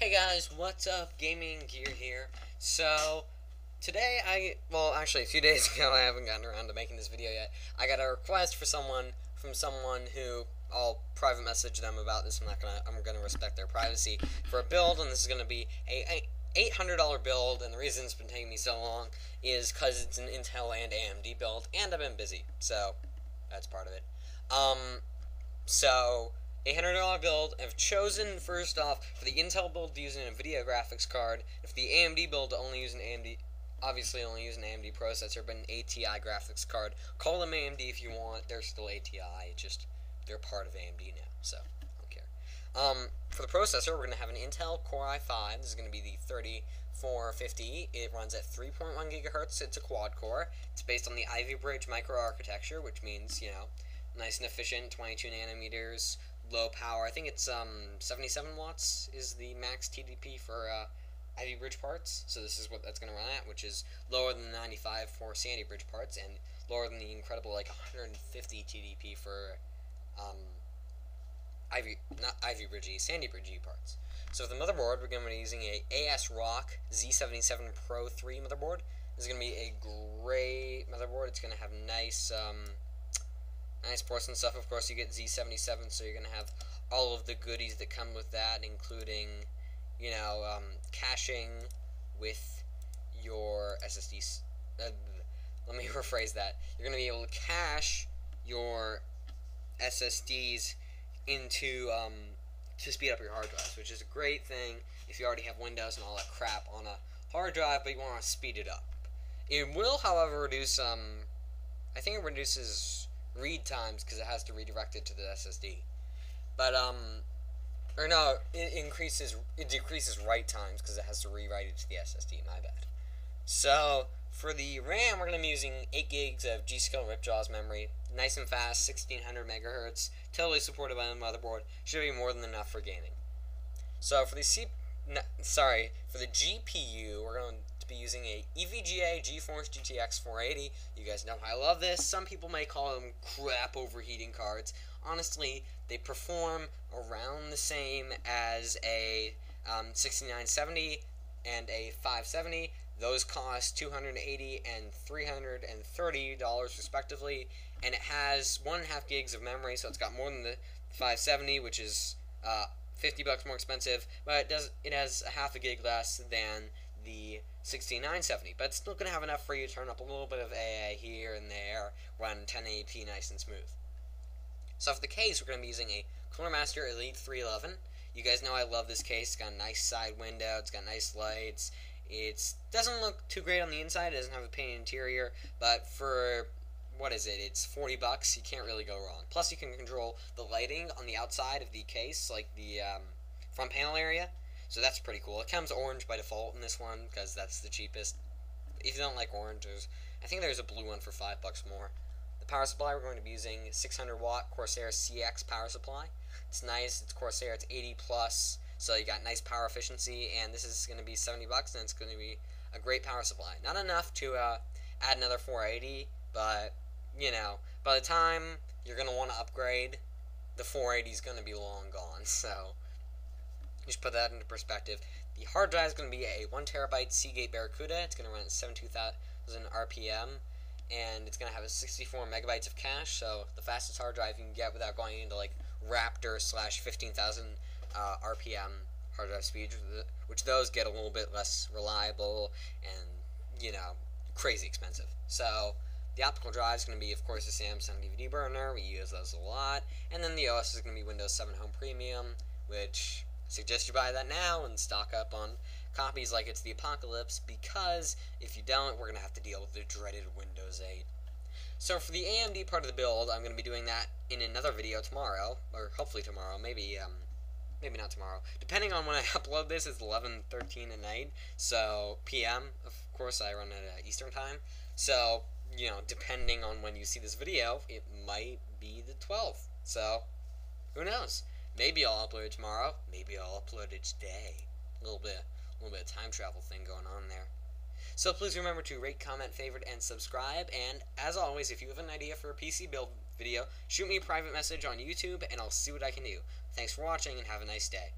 Hey guys, what's up? Gamingandgear here. So, today actually a few days ago, I haven't gotten around to making this video yet. I got a request from someone who I'll private message them about this. I'm gonna respect their privacy for a build, and this is gonna be a $800 build. And the reason it's been taking me so long is because it's an Intel and AMD build, and I've been busy, so that's part of it. So $800 build. I've chosen first off for the Intel build to use an NVIDIA graphics card. If the AMD build to only use an AMD, obviously only use an AMD processor, but an ATI graphics card. Call them AMD if you want. They're still ATI. Just they're part of AMD now, so I don't care. For the processor, we're gonna have an Intel Core i5. This is gonna be the 3450. It runs at 3.1 gigahertz. It's a quad core. It's based on the Ivy Bridge microarchitecture, which means nice and efficient, 22 nanometers. Low power. I think it's 77 watts is the max TDP for Ivy Bridge parts. So this is what that's going to run at, which is lower than the 95 for Sandy Bridge parts and lower than the incredible 150 TDP for Ivy Bridge, Sandy Bridge parts. So for the motherboard, we're going to be using a ASRock Z77 Pro 3 motherboard. This is going to be a great motherboard. It's going to have nice ports and stuff. Of course, you get Z77, so you're going to have all of the goodies that come with that, including, caching with your SSDs. Let me rephrase that. You're going to be able to cache your SSDs into, to speed up your hard drives, which is a great thing if you already have Windows and all that crap on a hard drive, but you want to speed it up. It will, however, reduce, I think it reduces read times because it has to redirect it to the SSD, but it decreases write times because it has to rewrite it to the SSD. My bad. So for the RAM, we're going to be using 8 gigs of G.Skill Ripjaws memory, nice and fast, 1600 megahertz, totally supported by the motherboard. Should be more than enough for gaming. So for the for the GPU, we're going to be using a EVGA GeForce GTX 480. You guys know I love this. Some people may call them crap overheating cards. Honestly, they perform around the same as a 6970 and a 570. Those cost $280 and $330 respectively, and it has 1.5 gigs of memory, so it's got more than the 570, which is $50 more expensive, but it has a half a gig less than the 16970, but it's still going to have enough for you to turn up a little bit of AA here and there, run 1080p nice and smooth. So for the case, we're going to be using a CoolerMaster Elite 311. You guys know I love this case. It's got a nice side window, it's got nice lights. It doesn't look too great on the inside, it doesn't have a painted interior, but for, it's $40, you can't really go wrong. Plus you can control the lighting on the outside of the case, like the front panel area. So that's pretty cool. It comes orange by default in this one because that's the cheapest. If you don't like orange, I think there's a blue one for $5 more. The power supply, we're going to be using 600 watt Corsair CX power supply. It's nice. It's Corsair. It's 80 plus, so you got nice power efficiency. And this is going to be $70, and it's going to be a great power supply. Not enough to add another 480, but by the time you're going to want to upgrade, the 480 is going to be long gone. So just put that into perspective. The hard drive is going to be a 1TB Seagate Barracuda. It's going to run at 72,000 RPM, and it's going to have a 64 megabytes of cache, so the fastest hard drive you can get without going into Raptor / 15,000 RPM hard drive speed, which those get a little bit less reliable and, crazy expensive. So the optical drive is going to be, of course, the Samsung DVD burner. We use those a lot. And then the OS is going to be Windows 7 Home Premium, which I suggest you buy that now and stock up on copies like it's the apocalypse, because if you don't, we're going to have to deal with the dreaded Windows 8. So for the AMD part of the build, I'm going to be doing that in another video tomorrow, or hopefully tomorrow, maybe not tomorrow. Depending on when I upload this, it's 11:13 at night, so PM, of course I run at Eastern time, so, depending on when you see this video, it might be the 12th, so who knows? Maybe I'll upload it tomorrow, maybe I'll upload it today. A little bit of time travel thing going on there. So please remember to rate, comment, favorite, and subscribe, and as always, if you have an idea for a PC build video, shoot me a private message on YouTube, and I'll see what I can do. Thanks for watching, and have a nice day.